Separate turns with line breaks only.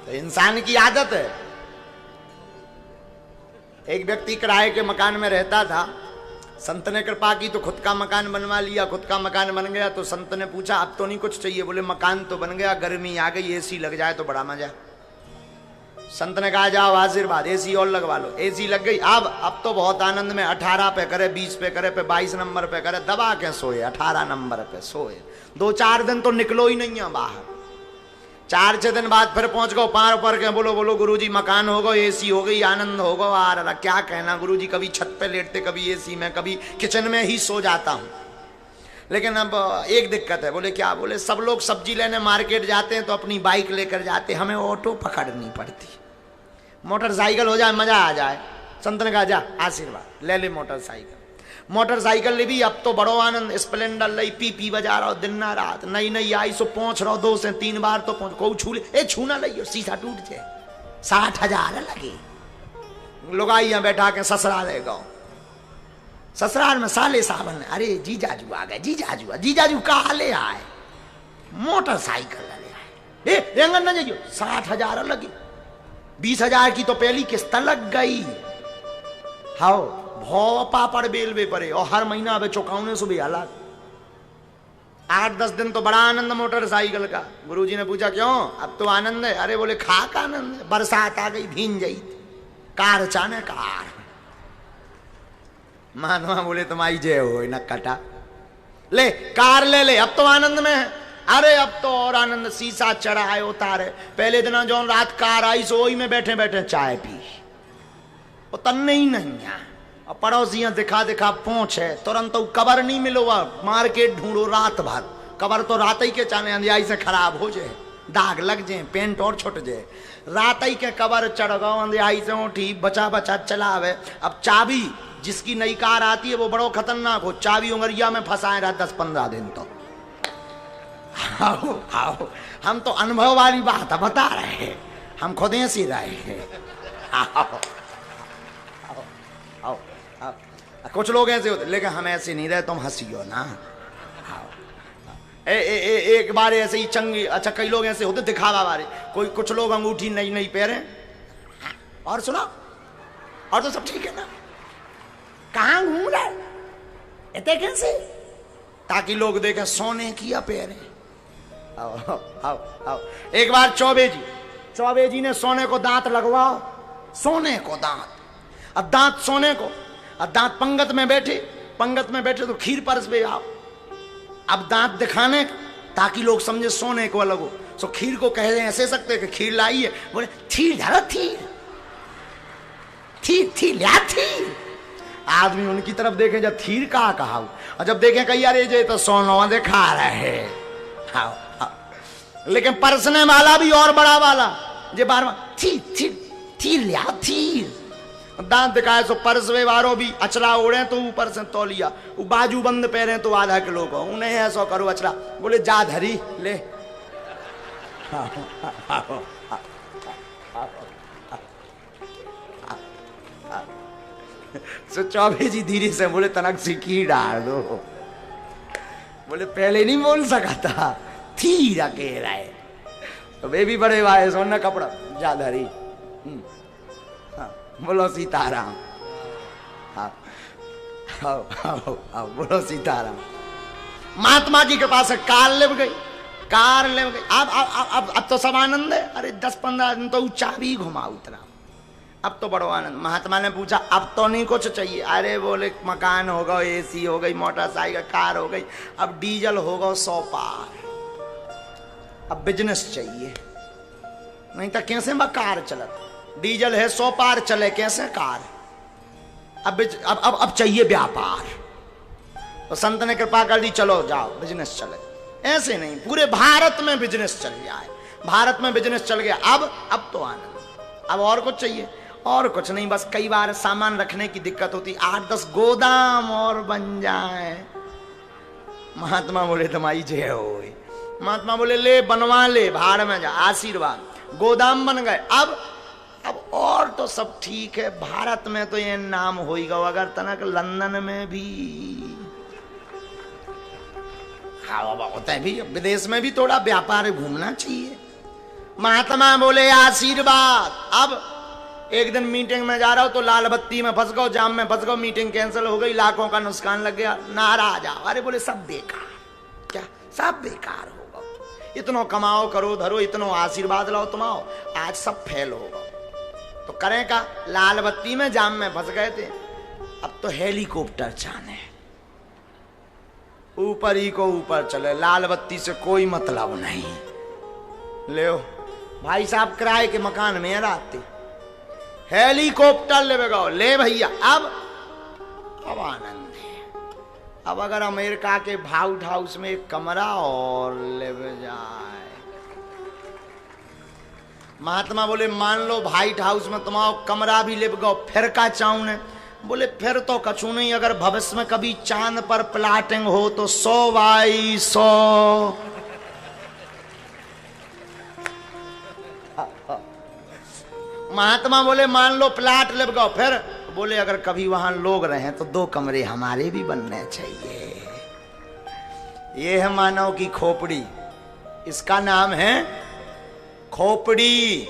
तो इंसान की आदत है। एक व्यक्ति किराए के मकान में रहता था, संत ने कृपा की तो खुद का मकान बनवा लिया। खुद का मकान बन गया तो संत ने पूछा अब तो नहीं कुछ चाहिए? बोले मकान तो बन गया, गर्मी आ गई, एसी लग जाए तो बड़ा मजा। संत ने कहा जाओ आशीर्वाद, एसी और लगवा लो। एसी लग गई। अब तो बहुत आनंद में 18 पे करे, 20 पे करे, पे 22 नंबर पे करे, दबा के सोए 18 नंबर पे सोए। 2-4 दिन तो निकलो ही नहीं है बाहर। 4-6 दिन बाद फिर पहुंच गो पार पर के, बोलो बोलो गुरुजी मकान हो गो, एसी हो गई, आनंद हो गो। आ रहा क्या कहना गुरुजी, कभी छत पे लेटते, कभी एसी में, कभी किचन में ही सो जाता हूं। लेकिन अब एक दिक्कत है। बोले क्या? बोले सब लोग सब्जी लेने मार्केट जाते हैं तो अपनी बाइक लेकर जाते, हमें ऑटो पकड़नी पड़ती। मोटरसाइकिल हो जाए मजा आ जाए। संत ने कहा जा आशीर्वाद ले ले मोटरसाइकिल। मोटरसाइकिल ले भी, अब तो बड़ो आनंद। स्प्लेंडर लई, पी बजा रहा हो दिन ना रात, नई नई आई सो पहुंच रहा हो, 2 से 3 बार तो पहुंच को छू ले, ए छूना लइयो शीशा टूट जाए। 60,000 लगे। लुगाइया बैठा के ससुराल ले गो। ससुराल में साले साहब ने, अरे जीजाजू आ गए, जीजाजू जीजाजू कहा ले आए? मोटरसाइकिल ले आए। ए रेंगन न जाइयो, 60,000 लगी। 20,000 की तो पहली किस्त लग गई। हाओ भौ पापड़ बेल बे परे, और हर महीना अब चौकाने से भी अलग। 8-10 दिन तो बड़ा आनंद मोटरसाइकिल का। गुरुजी ने पूछा क्यों? अब तो आनंद है। अरे बोले खाक आनंद है, बरसात आ गई भीन जाई, कार चाने कार। महात्मा बोले तुम्हारी जय हो न कटा, ले कार ले ले, अब तो आनंद में है। अरे अब तो और आनंद, शीशा चढ़ाए उतारे। पहले दिन जो रात कार आई सो वही में बैठे बैठे चाय पी, वो तन्ने ही नहीं है। और पड़ोसियां दिखा दिखा पहुंचे, तुरंत तो कबर नहीं मिलो, मार्केट ढूंढो रात भर। कबर तो रात ही के चाने अंधियाई से खराब हो जाए, दाग लग जाए, पेंट और छुट जाए। रात ही के कबर चढ़ गो, अंधियाई से उठी, बचा बचा चलावे। अब चाबी जिसकी नई कार आती है वो बड़ो खतरनाक हो, चाबी उंगरिया में फंसाए रहा 10-15 दिन तो। आओ आओ, हम तो अनुभव वाली बात बता रहे हैं, हम खुद ऐसी रहे हैं। आओ आओ आओ आओ। कुछ लोग ऐसे होते, लेकिन हम ऐसे नहीं रहे, तुम हंसियो ना। एक बार ऐसे ही चंगी, अच्छा कई लोग ऐसे होते दिखावा वाले। कोई कुछ लोग अंगूठी नई नई पहने, और सुनो, और तो सब ठीक है ना, कहां घूम रहे इतने कैसे, ताकि लोग देखें सोने की पहने। आओ आओ आओ। एक बार चौबे जी ने सोने को दांत लगवाओ, सोने को दांत, अब दांत सोने को, अब दांत पंगत में बैठे तो खीर परस पे आओ। अब दांत दिखाने ताकि लोग समझे सोने को अलग हो, सो खीर को कह रहे ऐसे सकते कि खीर लाई है। बोले थीर धरो, थीर लिया थीर। आदमी उनकी तरफ देखे जब थीर कहा, और जब देखे कही यार ये तो सोना दिखा रहे। हाँ हाँ। लेकिन परसने वाला भी और बड़ा वाला जे बार थीर लिया थीर, दांत दिखाए सो परसवे वारो भी अचरा ओढ़े तो ऊपर से तौलिया, वो बाजू बंद पहरे तो आधा किलो को, उन्हें ऐसा करो अचरा। बोले जा धरी ले। सो चौबे जी धीरे से बोले तनक सिक्की डाल दो। बोले पहले नहीं बोल सका था, थीर कह रहा है। तो वे भी बड़े भाई सोना कपड़ा जा धरी। बोलो सीताराम। हाँ आओ आओ आओ, बोलो सीताराम। महात्मा जी के पास कार ले गई। अब तो सब आनंद है। अरे 10-15 दिन तो चाबी घुमा उतरा, अब तो बड़ो आनंद। महात्मा ने पूछा अब तो नहीं कुछ चाहिए? अरे बोले मकान हो गया, एसी हो गई, मोटरसाइकिल कार हो गई, अब डीजल हो गया 100 पार, अब बिजनेस चाहिए, नहीं तो कैसे मैं कार चलत? डीजल है 100 पार, चले कैसे कार? अब चाहिए व्यापार। तो संत ने कृपा कर दी, चलो जाओ बिजनेस चले। ऐसे नहीं, पूरे भारत में बिजनेस चल गया है। भारत में बिजनेस चल गया। अब तो आनंद। अब और कुछ चाहिए? और कुछ नहीं, बस कई बार सामान रखने की दिक्कत होती, 8-10 गोदाम और बन जाए। महात्मा बोले तुम्हारी जय हो। महात्मा बोले ले बनवा ले, भाड़ में जा, आशीर्वाद। गोदाम बन गए। अब और तो सब ठीक है। भारत में तो ये नाम हो ही गया, अगर तनक लंदन में भी हाँ होता है भी, विदेश में भी थोड़ा व्यापार घूमना चाहिए। महात्मा बोले आशीर्वाद। अब एक दिन मीटिंग में जा रहा हूं तो लाल बत्ती में फंस गो, जाम में फंस गो, मीटिंग कैंसिल हो गई, लाखों का नुकसान लग गया, नाराज आओ। अरे बोले सब बेकार, क्या सब बेकार होगा, इतनो कमाओ करो धरो, इतनो आशीर्वाद लाओ तुम आओ, आज सब फेल होगा। तो करें का, लाल बत्ती में जाम में फंस गए थे, अब तो हेलीकॉप्टर जाने, ऊपर ही को ऊपर चले, लाल बत्ती से कोई मतलब नहीं। ले भाई साहब किराए के मकान में रहते, हेलीकॉप्टर ले गो, ले भैया। अब आनंद है। अब अगर अमेरिका के व्हाइट हाउस में एक कमरा और ले जाए, महात्मा बोले मान लो व्हाइट हाउस में तुम्हारा कमरा भी ले गो, फिर का चाहूं ने? बोले फिर तो कछु नहीं, अगर भविष्य में कभी चांद पर प्लाटिंग हो तो 100 बाई 100। महात्मा बोले मान लो प्लाट ले गो, फिर बोले अगर कभी वहां लोग रहे तो 2 कमरे हमारे भी बनने चाहिए। ये है मानव की खोपड़ी, इसका नाम है खोपड़ी।